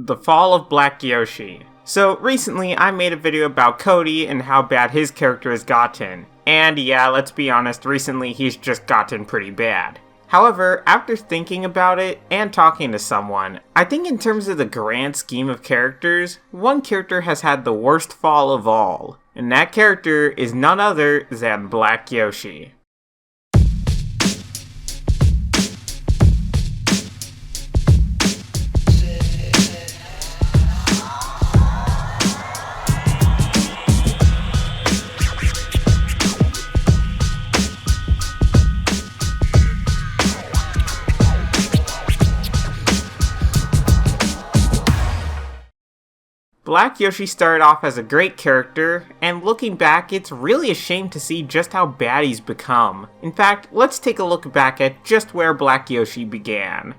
The Fall of Black Yoshi. So recently I made a video about Cody and how bad his character has gotten. And yeah, let's be honest, recently he's just gotten pretty bad. However, after thinking about it and talking to someone, I think in terms of the grand scheme of characters, one character has had the worst fall of all. And that character is none other than Black Yoshi. Black Yoshi started off as a great character, and looking back, it's really a shame to see just how bad he's become. In fact, let's take a look back at just where Black Yoshi began.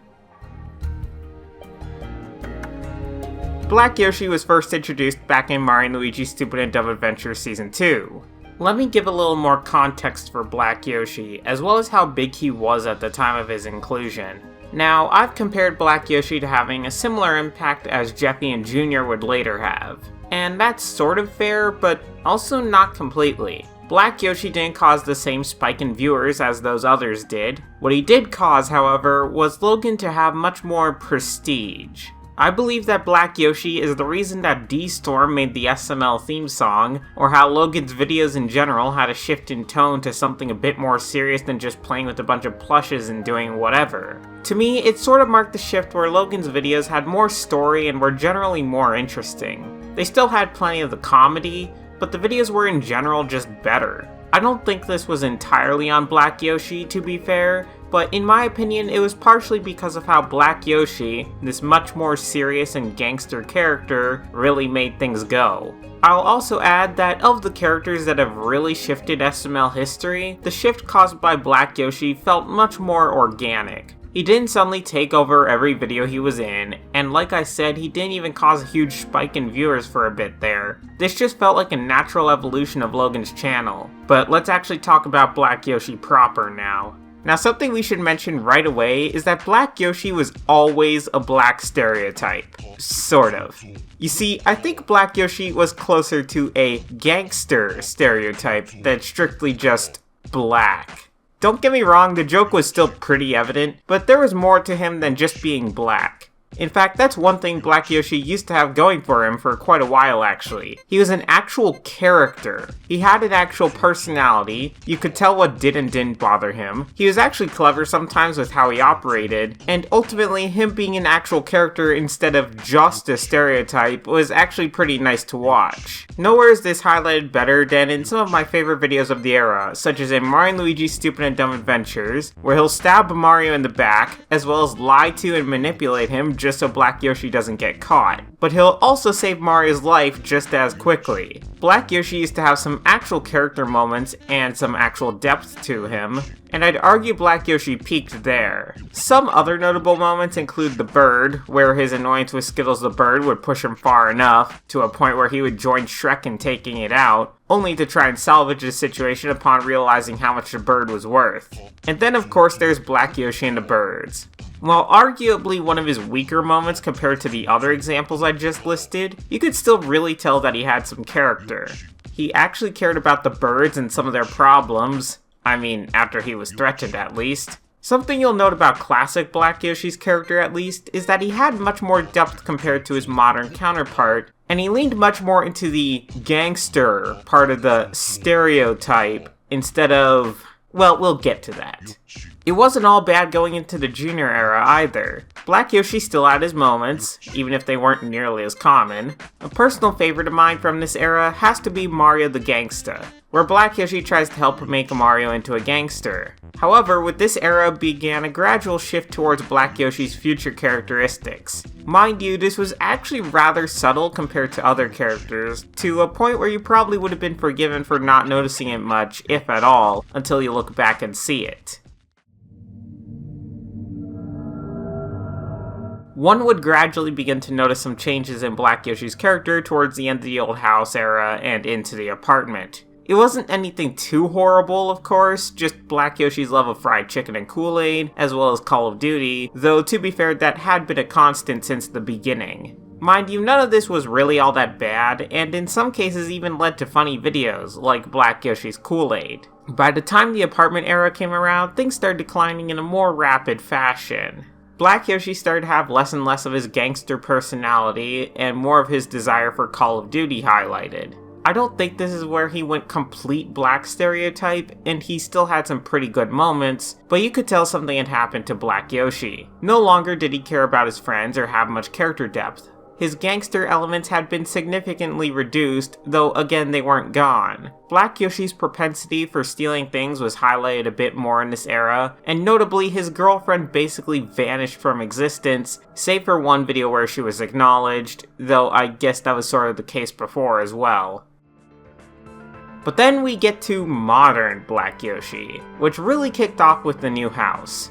Black Yoshi was first introduced back in Mario & Luigi's Stupid and Dumb Adventure Season 2. Let me give a little more context for Black Yoshi, as well as how big he was at the time of his inclusion. Now, I've compared Black Yoshi to having a similar impact as Jeffy and Jr. would later have. And that's sort of fair, but also not completely. Black Yoshi didn't cause the same spike in viewers as those others did. What he did cause, however, was Logan to have much more prestige. I believe that Black Yoshi is the reason that D-Storm made the SML theme song, or how Logan's videos in general had a shift in tone to something a bit more serious than just playing with a bunch of plushes and doing whatever. To me, it sort of marked the shift where Logan's videos had more story and were generally more interesting. They still had plenty of the comedy, but the videos were in general just better. I don't think this was entirely on Black Yoshi, to be fair, but in my opinion, it was partially because of how Black Yoshi, this much more serious and gangster character, really made things go. I'll also add that of the characters that have really shifted SML history, the shift caused by Black Yoshi felt much more organic. He didn't suddenly take over every video he was in, and like I said, he didn't even cause a huge spike in viewers for a bit there. This just felt like a natural evolution of Logan's channel. But let's actually talk about Black Yoshi proper now. Now, something we should mention right away is that Black Yoshi was always a black stereotype. Sort of. You see, I think Black Yoshi was closer to a gangster stereotype than strictly just black. Don't get me wrong, the joke was still pretty evident, but there was more to him than just being black. In fact, that's one thing Black Yoshi used to have going for him for quite a while actually. He was an actual character. He had an actual personality, you could tell what did and didn't bother him. He was actually clever sometimes with how he operated, and ultimately him being an actual character instead of just a stereotype was actually pretty nice to watch. Nowhere is this highlighted better than in some of my favorite videos of the era, such as in Mario & Luigi's Stupid and Dumb Adventures, where he'll stab Mario in the back, as well as lie to and manipulate him just so Black Yoshi doesn't get caught. But he'll also save Mario's life just as quickly. Black Yoshi used to have some actual character moments and some actual depth to him, and I'd argue Black Yoshi peaked there. Some other notable moments include the bird, where his annoyance with Skittles the bird would push him far enough, to a point where he would join Shrek in taking it out, only to try and salvage the situation upon realizing how much the bird was worth. And then of course there's Black Yoshi and the birds. While arguably one of his weaker moments compared to the other examples I just listed, you could still really tell that he had some character. He actually cared about the birds and some of their problems. I mean, after he was threatened at least. Something you'll note about classic Black Yoshi's character at least, is that he had much more depth compared to his modern counterpart, and he leaned much more into the gangster part of the stereotype instead of, well, we'll get to that. It wasn't all bad going into the Junior era either. Black Yoshi still had his moments, even if they weren't nearly as common. A personal favorite of mine from this era has to be Mario the Gangsta, where Black Yoshi tries to help make Mario into a gangster. However, with this era began a gradual shift towards Black Yoshi's future characteristics. Mind you, this was actually rather subtle compared to other characters, to a point where you probably would have been forgiven for not noticing it much, if at all, until you look back and see it. One would gradually begin to notice some changes in Black Yoshi's character towards the end of the old house era and into the apartment. It wasn't anything too horrible, of course, just Black Yoshi's love of fried chicken and Kool-Aid, as well as Call of Duty, though to be fair, that had been a constant since the beginning. Mind you, none of this was really all that bad, and in some cases even led to funny videos, like Black Yoshi's Kool-Aid. By the time the apartment era came around, things started declining in a more rapid fashion. Black Yoshi started to have less and less of his gangster personality, and more of his desire for Call of Duty highlighted. I don't think this is where he went complete black stereotype, and he still had some pretty good moments, but you could tell something had happened to Black Yoshi. No longer did he care about his friends or have much character depth. His gangster elements had been significantly reduced, though again they weren't gone. Black Yoshi's propensity for stealing things was highlighted a bit more in this era, and notably his girlfriend basically vanished from existence, save for one video where she was acknowledged, though I guess that was sort of the case before as well. But then we get to modern Black Yoshi, which really kicked off with the new house.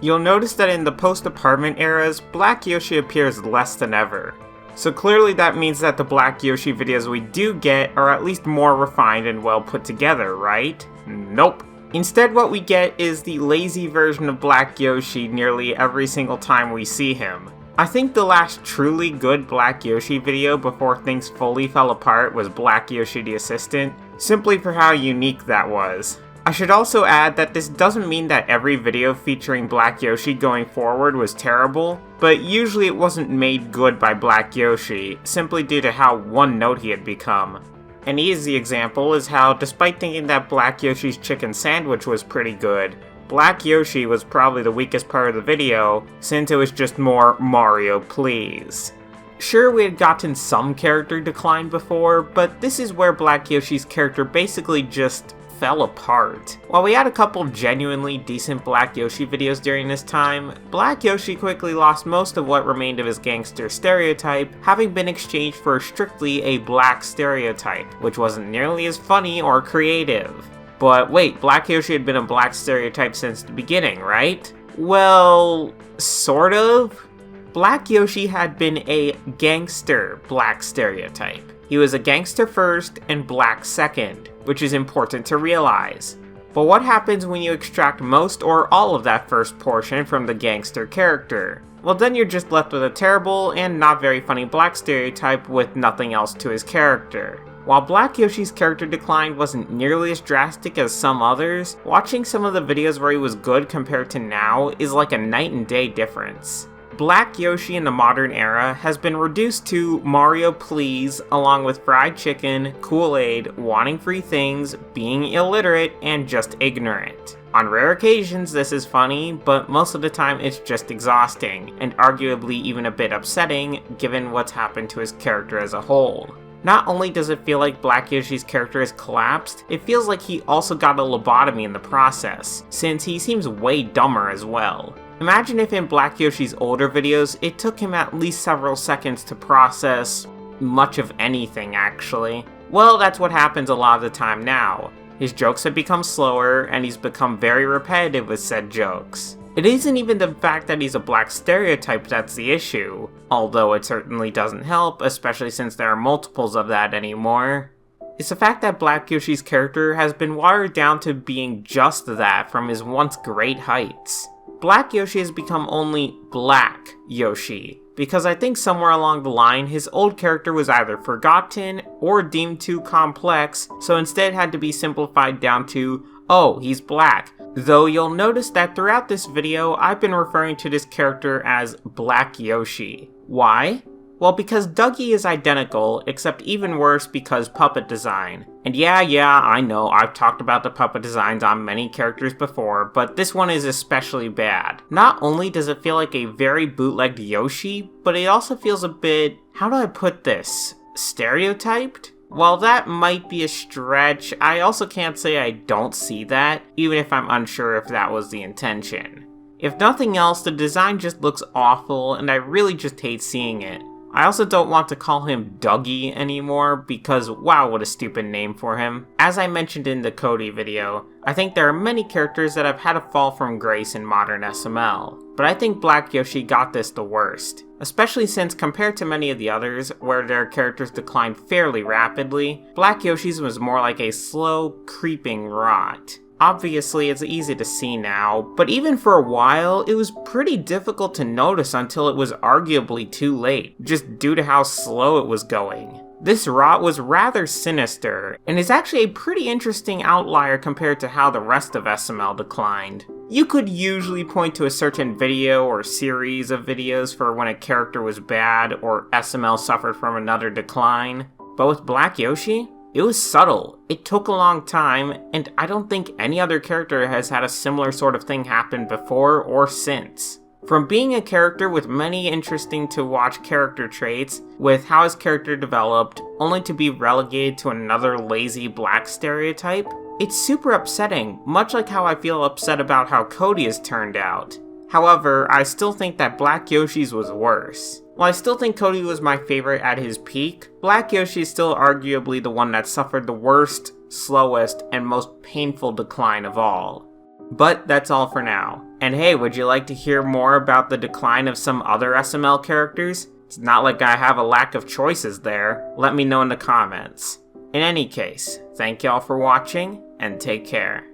You'll notice that in the post-apartment eras, Black Yoshi appears less than ever. So clearly that means that the Black Yoshi videos we do get are at least more refined and well put together, right? Nope. Instead what we get is the lazy version of Black Yoshi nearly every single time we see him. I think the last truly good Black Yoshi video before things fully fell apart was Black Yoshi the Assistant, simply for how unique that was. I should also add that this doesn't mean that every video featuring Black Yoshi going forward was terrible, but usually it wasn't made good by Black Yoshi, simply due to how one-note he had become. An easy example is how, despite thinking that Black Yoshi's chicken sandwich was pretty good, Black Yoshi was probably the weakest part of the video, since it was just more Mario please. Sure, we had gotten some character decline before, but this is where Black Yoshi's character basically just fell apart. While we had a couple genuinely decent Black Yoshi videos during this time, Black Yoshi quickly lost most of what remained of his gangster stereotype, having been exchanged for strictly a black stereotype, which wasn't nearly as funny or creative. But wait, Black Yoshi had been a black stereotype since the beginning, right? Well, sort of. Black Yoshi had been a gangster black stereotype. He was a gangster first and black second, which is important to realize. But what happens when you extract most or all of that first portion from the gangster character? Well, then you're just left with a terrible and not very funny black stereotype with nothing else to his character. While Black Yoshi's character decline wasn't nearly as drastic as some others, watching some of the videos where he was good compared to now is like a night and day difference. Black Yoshi in the modern era has been reduced to Mario please, along with fried chicken, Kool-Aid, wanting free things, being illiterate, and just ignorant. On rare occasions this is funny, but most of the time it's just exhausting, and arguably even a bit upsetting given what's happened to his character as a whole. Not only does it feel like Black Yoshi's character has collapsed, it feels like he also got a lobotomy in the process, since he seems way dumber as well. Imagine if in Black Yoshi's older videos, it took him at least several seconds to process much of anything, actually. Well, that's what happens a lot of the time now. His jokes have become slower, and he's become very repetitive with said jokes. It isn't even the fact that he's a black stereotype that's the issue, although it certainly doesn't help, especially since there are multiples of that anymore. It's the fact that Black Yoshi's character has been watered down to being just that from his once great heights. Black Yoshi has become only Black Yoshi, because I think somewhere along the line his old character was either forgotten or deemed too complex, so instead had to be simplified down to, oh, he's black. Though you'll notice that throughout this video, I've been referring to this character as Black Yoshi. Why? Well, because Dougie is identical, except even worse because puppet design. And yeah, I know, I've talked about the puppet designs on many characters before, but this one is especially bad. Not only does it feel like a very bootlegged Yoshi, but it also feels a bit, how do I put this, stereotyped? While that might be a stretch, I also can't say I don't see that, even if I'm unsure if that was the intention. If nothing else, the design just looks awful, and I really just hate seeing it. I also don't want to call him Dougie anymore, because wow, what a stupid name for him. As I mentioned in the Cody video, I think there are many characters that have had a fall from grace in modern SML, but I think Black Yoshi got this the worst. Especially since, compared to many of the others, where their characters declined fairly rapidly, Black Yoshi's was more like a slow, creeping rot. Obviously, it's easy to see now, but even for a while, it was pretty difficult to notice until it was arguably too late, just due to how slow it was going. This rot was rather sinister, and is actually a pretty interesting outlier compared to how the rest of SML declined. You could usually point to a certain video or series of videos for when a character was bad or SML suffered from another decline, but with Black Yoshi, it was subtle, it took a long time, and I don't think any other character has had a similar sort of thing happen before or since. From being a character with many interesting to watch character traits, with how his character developed, only to be relegated to another lazy black stereotype, it's super upsetting, much like how I feel upset about how Cody has turned out. However, I still think that Black Yoshi's was worse. While I still think Cody was my favorite at his peak, Black Yoshi is still arguably the one that suffered the worst, slowest, and most painful decline of all. But that's all for now. And hey, would you like to hear more about the decline of some other SML characters? It's not like I have a lack of choices there. Let me know in the comments. In any case, thank y'all for watching, and take care.